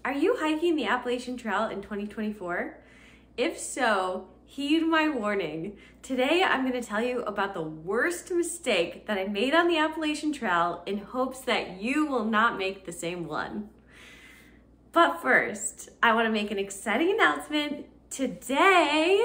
Are you hiking the Appalachian Trail in 2024? If so, heed my warning. Today I'm going to tell you about the worst mistake that I made on the Appalachian Trail in hopes that you will not make the same one. But first, I want to make an exciting announcement. Today,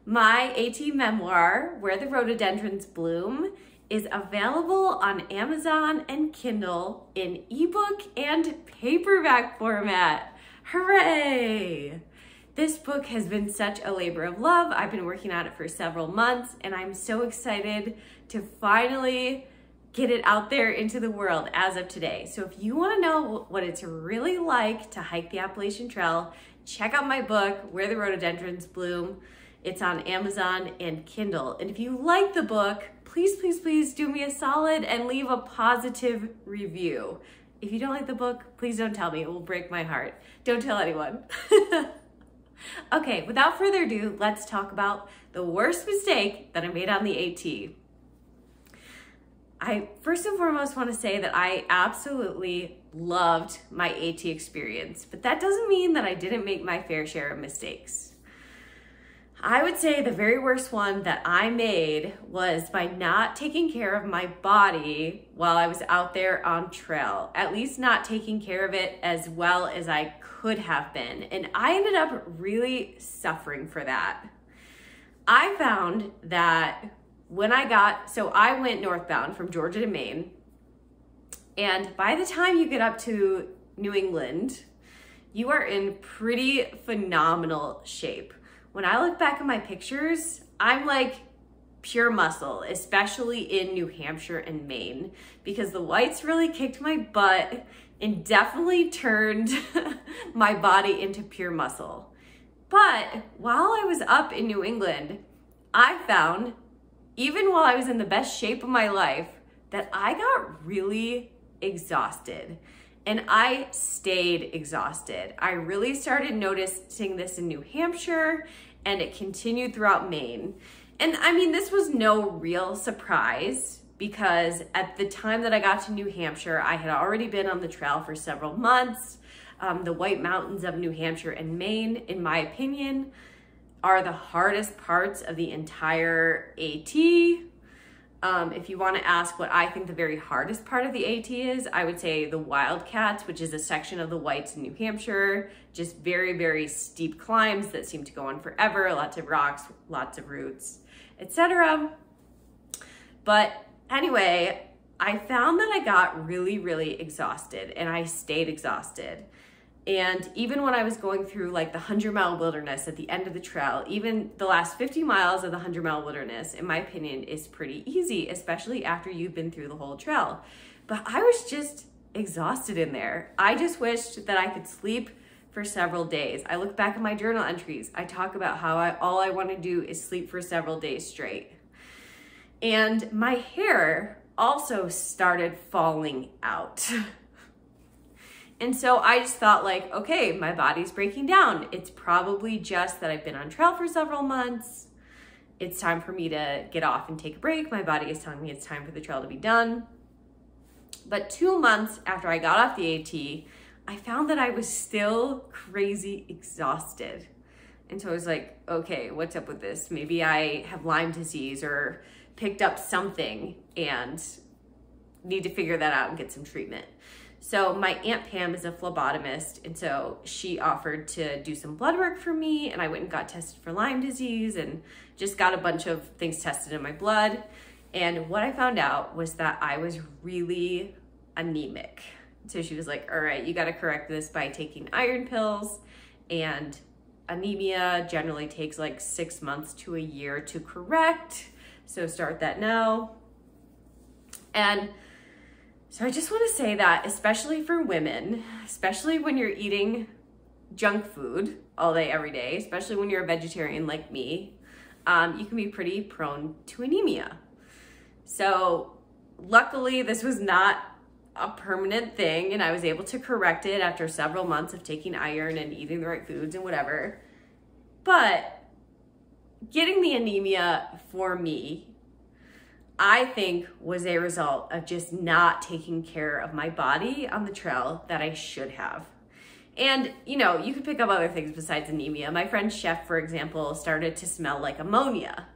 my AT memoir, Where the Rhododendrons Bloom, is available on Amazon and Kindle in ebook and paperback format. Hooray! This book has been such a labor of love. I've been working on it for several months, and I'm so excited to finally get it out there into the world as of today. So if you want to know what it's really like to hike the Appalachian Trail, check out my book, Where the Rhododendrons Bloom. It's on Amazon and Kindle. And if you like the book, please do me a solid and leave a positive review. If you don't like the book, please don't tell me. It will break my heart. Don't tell anyone. Okay, without further ado, let's talk about the worst mistake that I made on the AT. I first and foremost want to say that I absolutely loved my AT experience, but that doesn't mean that I didn't make my fair share of mistakes. I would say the very worst one that I made was by not taking care of my body while I was out there on trail, at least not taking care of it as well as I could have been. And I ended up really suffering for that. I found that when I went northbound from Georgia to Maine, and by the time you get up to New England, you are in pretty phenomenal shape. When I look back at my pictures, I'm like pure muscle, especially in New Hampshire and Maine, because the whites really kicked my butt and definitely turned my body into pure muscle. But while I was up in New England, I found, even while I was in the best shape of my life, that I got really exhausted. And I stayed exhausted. I really started noticing this in New Hampshire, and it continued throughout Maine. And I mean, this was no real surprise, because at the time that I got to New Hampshire, I had already been on the trail for several months. The White Mountains of New Hampshire and Maine, in my opinion, are the hardest parts of the entire AT. If you want to ask what I think the very hardest part of the AT is, I would say the Wildcats, which is a section of the Whites in New Hampshire. Just very steep climbs that seem to go on forever, lots of rocks, lots of roots, etc. But anyway, I found that I got really exhausted, and I stayed exhausted. And even when I was going through like the 100-mile wilderness at the end of the trail, even the last 50 miles of the 100-mile wilderness, in my opinion, is pretty easy, especially after you've been through the whole trail. But I was just exhausted in there. I just wished that I could sleep for several days. I look back at my journal entries. I talk about how all I want to do is sleep for several days straight. And my hair also started falling out. And so I just thought like, okay, my body's breaking down. It's probably just that I've been on trail for several months. It's time for me to get off and take a break. My body is telling me it's time for the trail to be done. But 2 months after I got off the AT, I found that I was still crazy exhausted. And so I was like, okay, what's up with this? Maybe I have Lyme disease or picked up something and need to figure that out and get some treatment. So my Aunt Pam is a phlebotomist, and so she offered to do some blood work for me, and I went and got tested for Lyme disease and just got a bunch of things tested in my blood. And what I found out was that I was really anemic. So she was like, all right, you got to correct this by taking iron pills, and anemia generally takes like 6 months to a year to correct. So start that now. And so I just want to say that, especially for women, especially when you're eating junk food all day, every day, especially when you're a vegetarian like me, you can be pretty prone to anemia. So luckily this was not a permanent thing, and I was able to correct it after several months of taking iron and eating the right foods and whatever. But getting the anemia for me, I think, was a result of just not taking care of my body on the trail that I should have. And, you know, you could pick up other things besides anemia. My friend Chef, for example, started to smell like ammonia.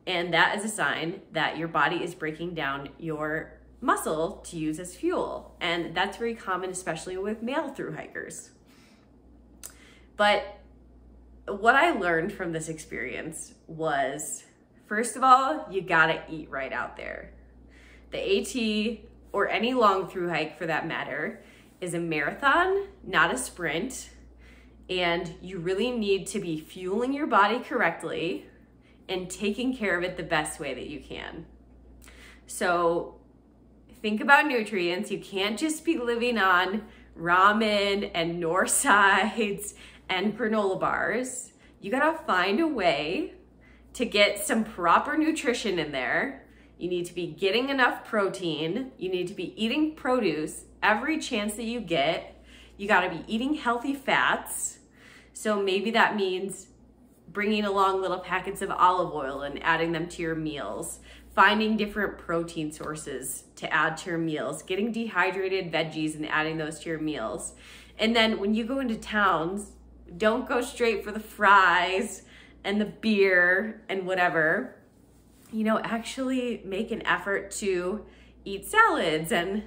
And that is a sign that your body is breaking down your muscle to use as fuel. And that's very common, especially with male thru-hikers. But what I learned from this experience was, first of all, you gotta eat right out there. The AT, or any long thru-hike for that matter, is a marathon, not a sprint. And you really need to be fueling your body correctly and taking care of it the best way that you can. So think about nutrients. You can't just be living on ramen and north sides and granola bars. You gotta find a way to get some proper nutrition in there. You need to be getting enough protein. You need to be eating produce every chance that you get. You gotta be eating healthy fats. So maybe that means bringing along little packets of olive oil and adding them to your meals, finding different protein sources to add to your meals, getting dehydrated veggies and adding those to your meals. And then when you go into towns, don't go straight for the fries and the beer and whatever. You know, actually make an effort to eat salads and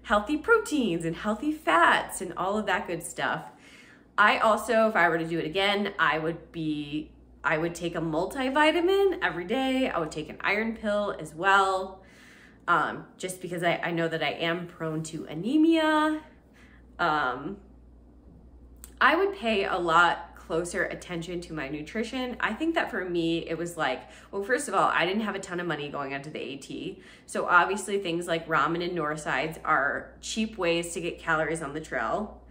healthy proteins and healthy fats and all of that good stuff. I also, if I were to do it again, I would take a multivitamin every day. I would take an iron pill as well, just because I know that I am prone to anemia. I would pay a lot closer attention to my nutrition. I think that for me, it was like, well, first of all, I didn't have a ton of money going onto the AT. So obviously things like ramen and north sides are cheap ways to get calories on the trail.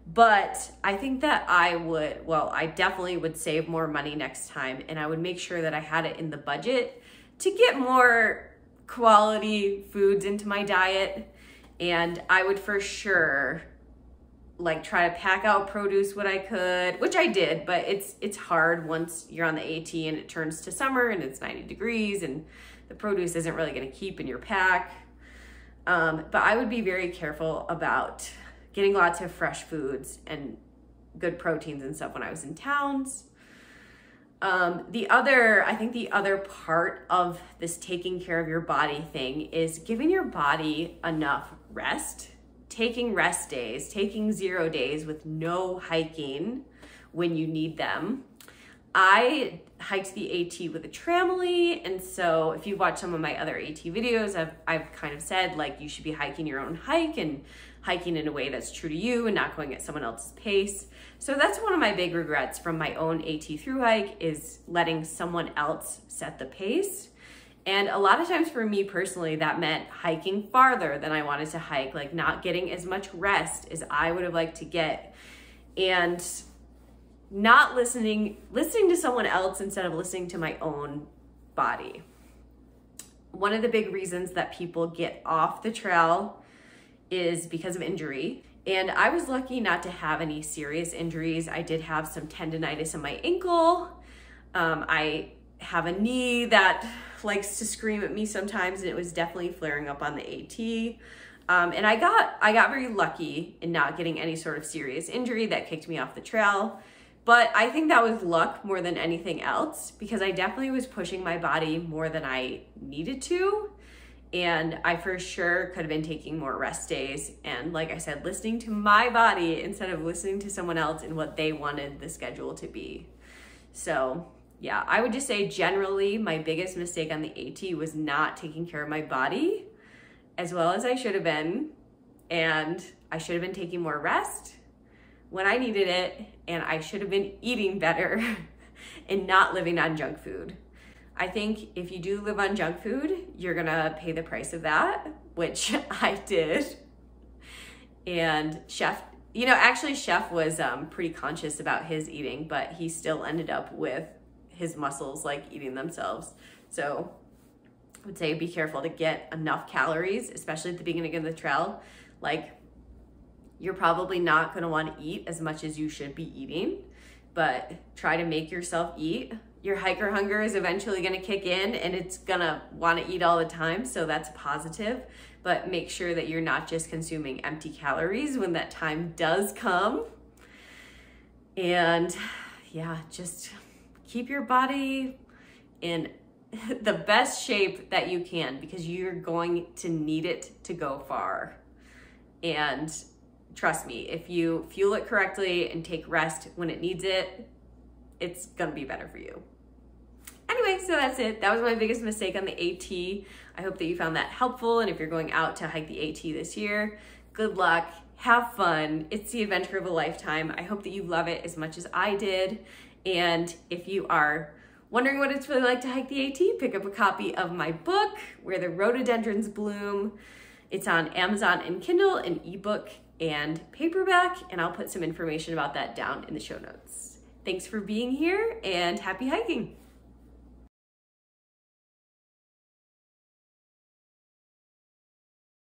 But I think that I definitely would save more money next time, and I would make sure that I had it in the budget to get more quality foods into my diet. And I would for sure like try to pack out produce when I could, which I did, but it's hard once you're on the AT and it turns to summer and it's 90 degrees and the produce isn't really gonna keep in your pack. But I would be very careful about getting lots of fresh foods and good proteins and stuff when I was in towns. I think the other part of this taking care of your body thing is giving your body enough rest, taking rest days, taking 0 days with no hiking when you need them. I hiked the AT with a Tramily, and so if you've watched some of my other AT videos, I've kind of said like you should be hiking your own hike and hiking in a way that's true to you and not going at someone else's pace. So that's one of my big regrets from my own AT thru hike, is letting someone else set the pace. And a lot of times for me personally, that meant hiking farther than I wanted to hike, like not getting as much rest as I would have liked to get, and not listening to someone else instead of listening to my own body. One of the big reasons that people get off the trail is because of injury. And I was lucky not to have any serious injuries. I did have some tendonitis in my ankle. I have a knee that likes to scream at me sometimes, and it was definitely flaring up on the AT. And I got very lucky in not getting any sort of serious injury that kicked me off the trail. But I think that was luck more than anything else, because I definitely was pushing my body more than I needed to. And I for sure could have been taking more rest days. And like I said, listening to my body instead of listening to someone else and what they wanted the schedule to be. So yeah, I would just say generally my biggest mistake on the AT was not taking care of my body as well as I should have been. And I should have been taking more rest when I needed it. And I should have been eating better and not living on junk food. I think if you do live on junk food, you're gonna pay the price of that, which I did. And Chef was pretty conscious about his eating, but he still ended up with his muscles like eating themselves. So I would say be careful to get enough calories, especially at the beginning of the trail. Like, you're probably not gonna wanna eat as much as you should be eating, but try to make yourself eat. Your hiker hunger is eventually gonna kick in and it's gonna wanna eat all the time, so that's positive. But make sure that you're not just consuming empty calories when that time does come. And yeah, just keep your body in the best shape that you can, because you're going to need it to go far. And trust me, if you fuel it correctly and take rest when it needs it, it's gonna be better for you. Anyway, so that's it. That was my biggest mistake on the AT. I hope that you found that helpful. And if you're going out to hike the AT this year, good luck, have fun. It's the adventure of a lifetime. I hope that you love it as much as I did. And if you are wondering what it's really like to hike the AT, pick up a copy of my book, Where the Rhododendrons Bloom. It's on Amazon and Kindle, an ebook and paperback, and I'll put some information about that down in the show notes. Thanks for being here, and happy hiking.